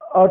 8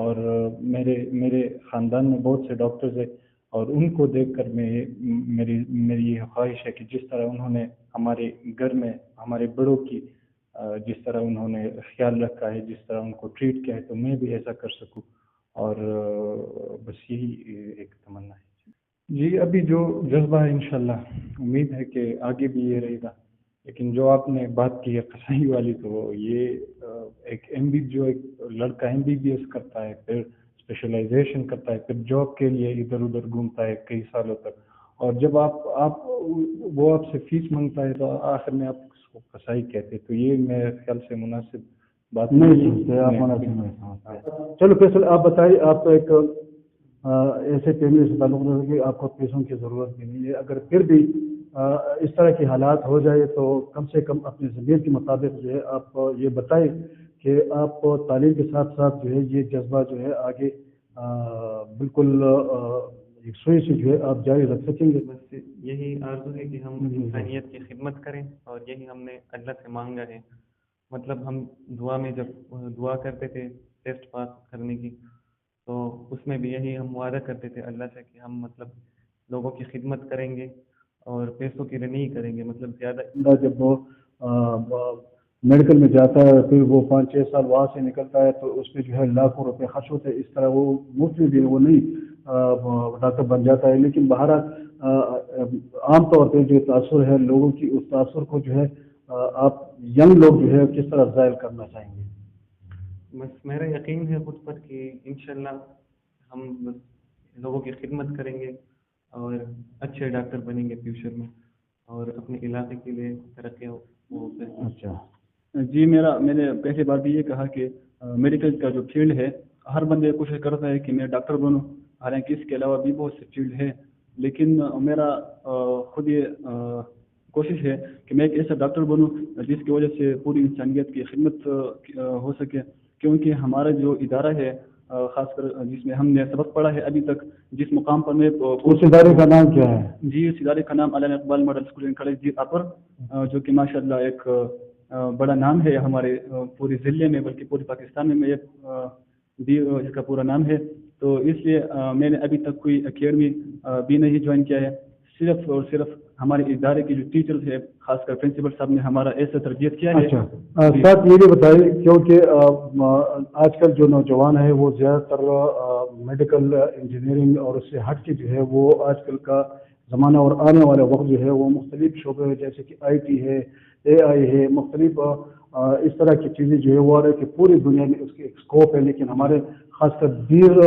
اور میرے خاندان میں بہت سے ڈاکٹرز ہیں اور ان کو دیکھ کر میری یہ خواہش ہے کہ جس طرح انہوں نے ہمارے گھر میں ہمارے بڑوں کی جس طرح انہوں نے خیال رکھا ہے، جس طرح ان کو ٹریٹ کیا ہے، تو میں بھی ایسا کر سکوں، اور بس یہی ایک تمنا ہے۔ جی ابھی جو جذبہ ہے انشاءاللہ امید ہے کہ آگے بھی یہ رہے گا، لیکن جو آپ نے بات کی ہے قصائی والی، تو یہ ایک لڑکا MBBS کرتا ہے، پھر اسپیشلائزیشن کرتا ہے، پھر جاب کے لیے ادھر ادھر گھومتا ہے کئی سالوں تک، اور جب وہ آپ سے فیس مانگتا ہے تو آخر میں آپ اس کو قصائی کہتے، تو یہ میرے خیال سے مناسب بات نہیں سمجھتے آپ، مناسب نہیں سمجھتے۔ چلو فیصل آپ بتائیے، آپ تو ایک ایسے فیملی سے تعلق رکھتے کہ آپ کو پیسوں کی ضرورت بھی نہیں ہے، اگر پھر بھی اس طرح کے حالات ہو جائے تو کم سے کم اپنے ضمیر کے مطابق جو ہے آپ یہ بتائیں کہ آپ تعلیم کے ساتھ ساتھ جو ہے یہ جذبہ جو ہے آگے بالکل ایک سوئی سے جو ہے آپ جاری رکھ سکیں گے۔ بس یہی آرزو ہے کہ ہم انسانیت کی خدمت کریں، اور یہی ہم نے اللہ سے مانگا ہے۔ مطلب ہم دعا میں جب دعا کرتے تھے ٹیسٹ پاس کرنے کی، تو اس میں بھی یہی ہم وعدہ کرتے تھے اللہ سے کہ ہم مطلب لوگوں کی خدمت کریں گے اور پیسوں کے لیے نہیں کریں گے، مطلب زیادہ۔ جب وہ میڈیکل میں جاتا ہے پھر وہ 5-6 سال وہاں سے نکلتا ہے تو اس پہ جو ہے لاکھوں روپے خرچ ہوتے ہیں، اس طرح وہ مفت میں بھی وہ نہیں ڈاکٹر بن جاتا ہے۔ لیکن بہرحال عام طور پہ جو تاثر ہے لوگوں کی، اس تاثر کو جو ہے آپ ینگ لوگ جو ہے کس طرح ظاہر کرنا چاہیں گے؟ بس میرا یقین ہے خود پر کہ انشاءاللہ ہم بس لوگوں کی خدمت کریں گے اور اچھے ڈاکٹر بنیں گے فیوچر میں، اور اپنے علاقے کے لیے ترقی ہو۔ اچھا جی میں نے پہلی بار بھی یہ کہا کہ میڈیکل کا جو فیلڈ ہے، ہر بندے کوشش کرتا ہے کہ میں ڈاکٹر بنوں، حالانکہ اس کے علاوہ بھی بہت سے فیلڈ ہے، لیکن میرا خود یہ کوشش ہے کہ میں ایک ایسا ڈاکٹر بنوں جس کی وجہ سے پوری انسانیت کی خدمت ہو سکے، کیونکہ ہمارا جو ادارہ ہے خاص کر جس میں ہم نے سبق پڑھا ہے ابھی تک، جس مقام پر میں اس ادارے کا نام کیا ہے؟ جی اس ادارے کا نام Allama Iqbal model school and college جی اپر، جو کہ ماشاءاللہ ایک بڑا نام ہے ہمارے پورے ضلع میں بلکہ پورے پاکستان میں بھی اس کا پورا نام ہے۔ تو اس لیے میں نے ابھی تک کوئی اکیڈمی بھی نہیں جوائن کیا ہے، صرف اور صرف ہمارے ادارے کے جو ٹیچرز ہیں خاص کر پرنسپل صاحب نے ہمارا ایسا تربیت کیا ہے۔ اچھا ساتھ یہ بھی بتائیے، کیونکہ آج کل جو نوجوان ہے وہ زیادہ تر میڈیکل انجینئرنگ اور اس سے ہٹ کے جو ہے وہ آج کل کا زمانہ اور آنے والا وقت جو ہے وہ مختلف شعبے ہے، جیسے کہ IT ہے، AI ہے، مختلف اس طرح کی چیزیں جو ہے وہ آ رہی ہے کہ پوری دنیا میں اس کی ایک اسکوپ ہے، لیکن ہمارے خاص کر دیر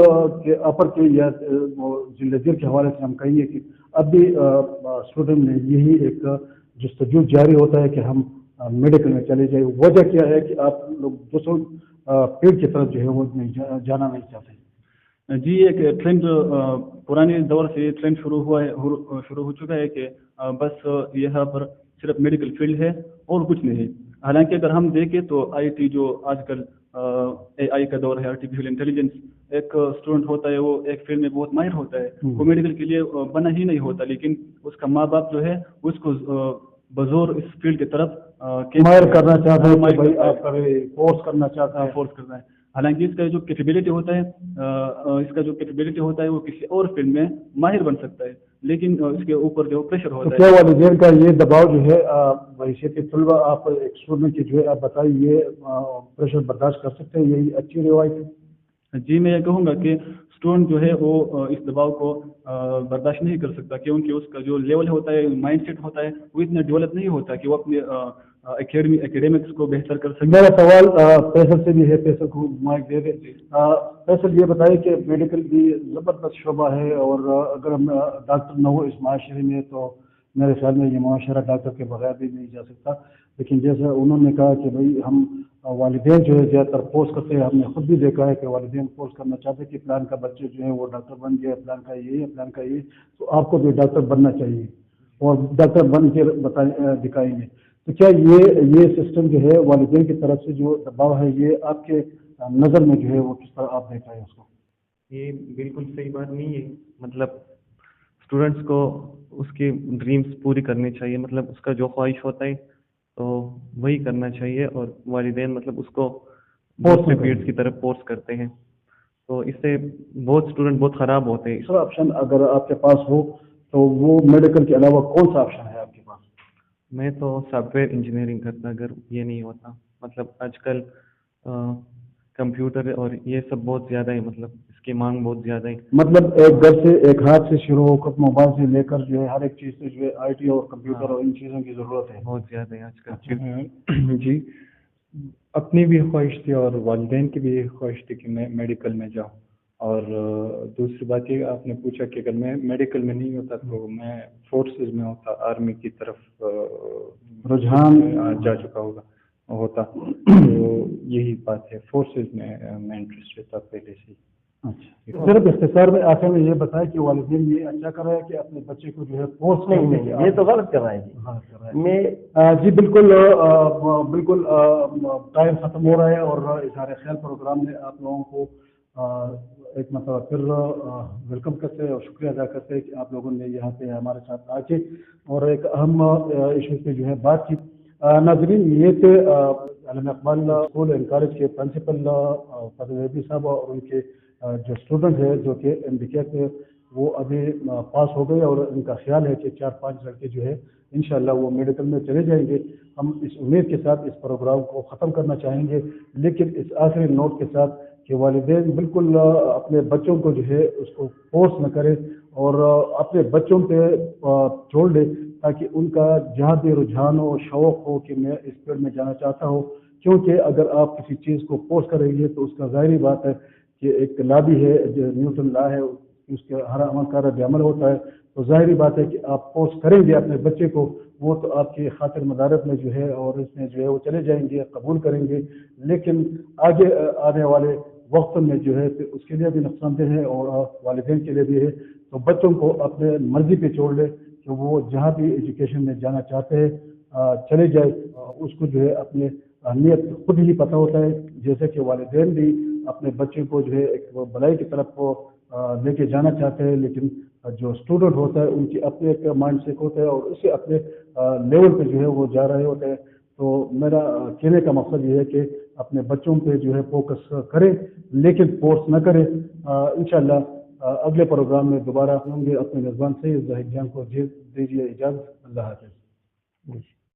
کے اپر کے یا ضلع دیر کے حوالے سے ہم کہیں گے کہ اب بھی اسٹوڈنٹ میں یہی ایک جستجو جاری ہوتا ہے کہ ہم میڈیکل میں چلے جائیں۔ وجہ کیا ہے کہ آپ لوگ دوسروں فیلڈ کی طرف جو ہے وہ جانا نہیں چاہتے؟ جی ایک ٹرینڈ پرانے دور سے ٹرینڈ شروع ہو چکا ہے کہ بس یہاں پر صرف میڈیکل فیلڈ ہے اور کچھ نہیں ہے۔ حالانکہ اگر ہم دیکھیں تو IT جو آج کل AI کا دور ہے، آرٹیفیشیل انٹیلیجنس، ایک اسٹوڈنٹ ہوتا ہے وہ ایک فیلڈ میں بہت ماہر ہوتا ہے، وہ میڈیکل کے لیے بنا ہی نہیں ہوتا، لیکن اس کا ماں باپ جو ہے اس کو بزور اس فیلڈ کی طرف ماہر کرنا چاہتا ہے، آپ فورس کرنا چاہتا ہے، فورس کرنا ہے۔ حالانکہ اس کا جو کیپیبلٹی ہوتا ہے وہ کسی اور فیلڈ میں ماہر بن سکتا ہے، لیکن اس کے اوپر جو پریشر ہوتا ہے۔ کیا والدین کا یہ دباؤ جو ہے بحیثیت طلبہ آپ ایک اسٹوڈنٹ کی جو ہے آپ بتائیے یہ پریشر برداشت کر سکتے ہیں؟ یہی اچھی روایت ہے؟ جی میں یہ کہوں گا کہ اسٹوڈنٹ جو ہے وہ اس دباؤ کو برداشت نہیں کر سکتا، کیونکہ اس کا جو لیول ہوتا ہے، مائنڈ سیٹ ہوتا ہے، وہ اتنا ڈیولپ نہیں ہوتا کہ وہ اپنے اکیڈمکس کو بہتر کر سکے۔ میرا سوال فیصل سے بھی ہے، فیصل کو مائک دے دیں۔ فیصل یہ بتائیے کہ میڈیکل بھی زبردست شعبہ ہے، اور اگر ہم ڈاکٹر نہ ہو اس معاشرے میں تو میرے خیال میں یہ معاشرہ ڈاکٹر کے بغیر بھی نہیں جا سکتا، لیکن جیسا انہوں نے کہا کہ بھائی ہم والدین جو ہے زیادہ تر فورس کرتے ہیں، ہم نے خود بھی دیکھا ہے کہ والدین فورس کرنا چاہتے ہیں کہ پلان کا بچے جو ہے وہ ڈاکٹر بن گیا، پلان کا یہ ہے، پلان کا یہ، تو آپ کو بھی ڈاکٹر بننا چاہیے اور ڈاکٹر بن کے دکھائیں گے۔ تو کیا یہ سسٹم جو ہے والدین کی طرف سے جو دباؤ ہے یہ آپ کے نظر میں جو ہے وہ کس طرح آپ دیکھ رہے ہیں اس کو؟ یہ بالکل صحیح بات نہیں ہے، مطلب اسٹوڈنٹس کو اس کی ڈریمز پوری کرنی چاہیے، مطلب اس کا جو خواہش ہوتا ہے تو وہی کرنا چاہیے، اور والدین مطلب اس کو دوسرے فیلڈس کی طرف فورس کرتے ہیں، تو اس سے بہت اسٹوڈنٹ بہت خراب ہوتے ہیں. دوسرا آپشن اگر آپ کے پاس ہو تو وہ میڈیکل کے علاوہ کون سا آپشن ہے آپ کے پاس؟ میں تو سافٹ ویئر انجینئرنگ کرتا اگر یہ نہیں ہوتا. مطلب آج کل کمپیوٹر اور یہ سب بہت زیادہ ہے, مطلب اس کی مانگ بہت زیادہ ہے. مطلب ایک گھر سے ایک ہاتھ سے شروع ہو کر موبائل سے لے کر جو ہے ہر ایک چیز سے جو ہے آئی ٹی اور کمپیوٹر اور ان چیزوں کی ضرورت ہے. بہت زیادہ ہے آج کل. جی, اپنی بھی خواہش تھی اور والدین کی بھی خواہش تھی کہ میں میڈیکل میں جاؤں. اور دوسری بات یہ آپ نے پوچھا کہ اگر میں میڈیکل میں نہیں ہوتا تو میں فورسز میں ہوتا, آرمی کی طرف رجحان جا چکا ہوتا. تو یہی بات ہے, فورسز میں انٹرسٹ رہتا پہلے سے. اچھا, صرف اختصار میں آخر میں یہ بتایا کہ والدین یہ اچھا کر رہے ہیں کہ اپنے بچے کو جو ہے فورس نہیں, یہ تو غلط کر رہا ہے میں. جی بالکل بالکل, ٹائم ختم ہو رہا ہے اور اظہار خیال پروگرام میں آپ لوگوں کو ایک مرتبہ پھر ویلکم کرتے ہیں اور شکریہ ادا کرتے ہیں کہ آپ لوگوں نے یہاں پہ ہمارے ساتھ آ کے اور ایک اہم ایشو پہ جو ہے بات کی. ناظرین, یہ تھے علامہ اقبال اسکول اینڈ کالج کے پرنسپل فضل الربیع صاحب اور ان کے جو اسٹوڈنٹ ہے جو کہ MBK کے وہ ابھی پاس ہو گئے اور ان کا خیال ہے کہ 4-5 لڑکے جو ہے انشاءاللہ وہ میڈیکل میں چلے جائیں گے. ہم اس امید کے ساتھ اس پروگرام کو ختم کرنا چاہیں گے, لیکن اس آخری نوٹ کے ساتھ کہ والدین بالکل اپنے بچوں کو جو ہے اس کو فورس نہ کرے اور اپنے بچوں پہ چھوڑ دے تاکہ ان کا جہاں بھی رجحان ہو, شوق ہو کہ میں اس فیلڈ میں جانا چاہتا ہوں. کیونکہ اگر آپ کسی چیز کو فورس کریں گے تو اس کا ظاہری بات ہے کہ ایک لا بھی ہے جو نیوٹن لا ہے, اس کے ہر عمل کا رد عمل ہوتا ہے. تو ظاہری بات ہے کہ آپ فورس کریں گے اپنے بچے کو, وہ تو آپ کی خاطر مدارت میں جو ہے اور اس میں جو ہے وہ چلے جائیں گے, قبول کریں گے, لیکن آگے آنے والے وقت میں جو ہے اس کے لیے بھی نقصان دہ ہے اور والدین کے لیے بھی ہے. تو بچوں کو اپنے مرضی پہ چھوڑ دے کہ وہ جہاں بھی ایجوکیشن میں جانا چاہتے ہیں چلے جائے. اس کو جو ہے اپنے اہمیت خود ہی پتہ ہوتا ہے, جیسے کہ والدین بھی اپنے بچے کو جو ہے ایک بھلائی کی طرف کو لے کے جانا چاہتے ہیں, لیکن جو اسٹوڈنٹ ہوتا ہے ان کی اپنے ایک مائنڈ سیٹ ہوتا ہے اور اسے اپنے لیول پہ جو ہے وہ جا رہے ہوتے ہیں. تو میرا کہنے کا مقصد یہ ہے کہ اپنے بچوں پہ جو ہے فوکس کریں لیکن فورس نہ کریں. انشاءاللہ اگلے پروگرام میں دوبارہ ہوں گے. اپنے میزبان سید زاہد جان کو دیجیے اجازت. اللہ حافظ.